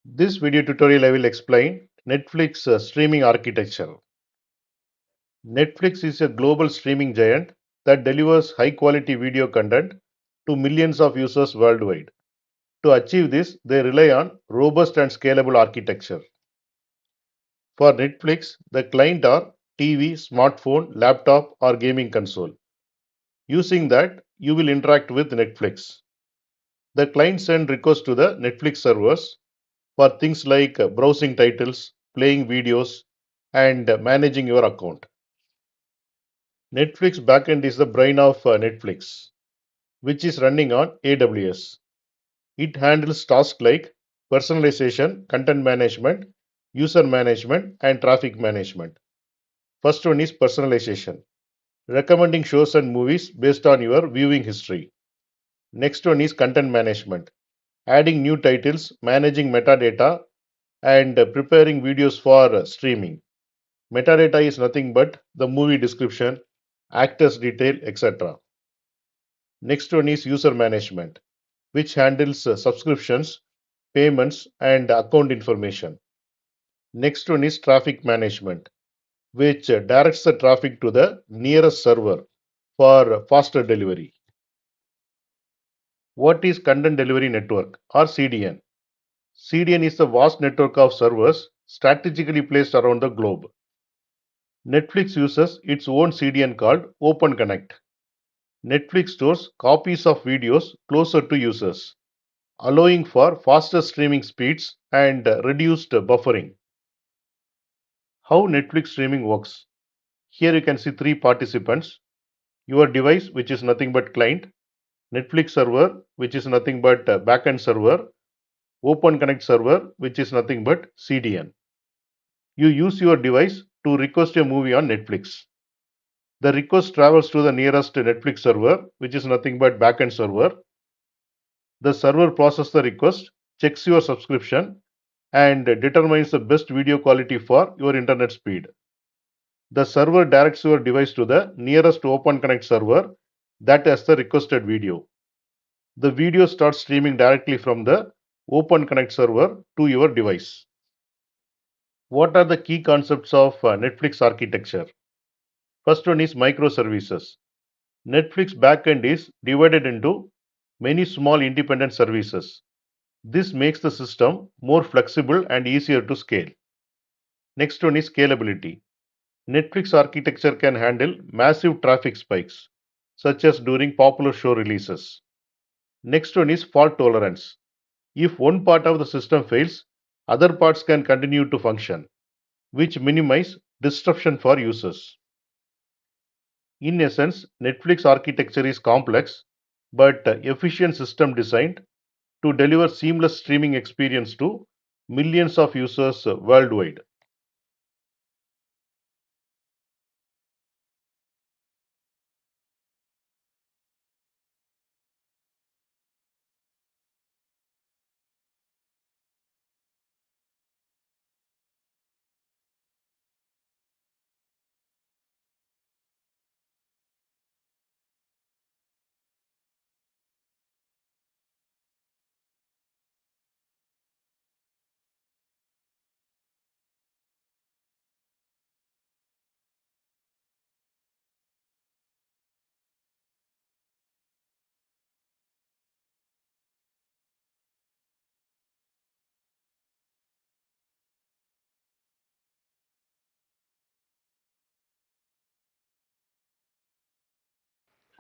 This video tutorial I will explain Netflix streaming architecture. Netflix is a global streaming giant that delivers high quality video content to millions of users worldwide. To achieve this, they rely on robust and scalable architecture. For Netflix, the client are TV, smartphone, laptop or gaming console. Using that, you will interact with Netflix. The client send requests to the Netflix servers for things like browsing titles, playing videos, and managing your account. Netflix backend is the brain of Netflix, which is running on AWS. It handles tasks like personalization, content management, user management, and traffic management. First one is personalization, recommending shows and movies based on your viewing history. Next one is content management, adding new titles, managing metadata, and preparing videos for streaming. Metadata is nothing but the movie description, actors detail, etc. Next one is user management, which handles subscriptions, payments, and account information. Next one is traffic management, which directs the traffic to the nearest server for faster delivery. What is Content Delivery Network or CDN? CDN is the vast network of servers strategically placed around the globe. Netflix uses its own CDN called Open Connect. Netflix stores copies of videos closer to users, allowing for faster streaming speeds and reduced buffering. How Netflix streaming works? Here you can see three participants: your device, which is nothing but client; Netflix server, which is nothing but backend server; Open Connect server, which is nothing but CDN. You use your device to request a movie on Netflix. The request travels to the nearest Netflix server, which is nothing but backend server. The server processes the request, checks your subscription, and determines the best video quality for your internet speed. The server directs your device to the nearest Open Connect server that has the requested video. The video starts streaming directly from the Open Connect server to your device. What are the key concepts of Netflix architecture? First one is microservices. Netflix backend is divided into many small independent services. This makes the system more flexible and easier to scale. Next one is scalability. Netflix architecture can handle massive traffic spikes, such as during popular show releases. Next one is fault tolerance. If one part of the system fails, other parts can continue to function, which minimize disruption for users. In essence, Netflix architecture is complex but efficient system designed to deliver seamless streaming experience to millions of users worldwide.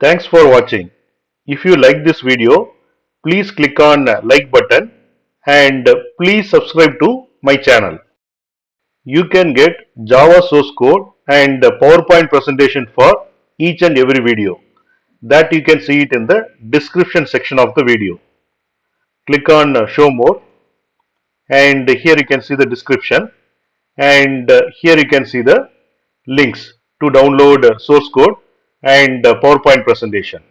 Thanks for watching. If you like this video, please click on like button and please subscribe to my channel. You can get Java source code and PowerPoint presentation for each and every video. That you can see it in the description section of the video. Click on show more and here you can see the description and here you can see the links to download source code and PowerPoint presentation.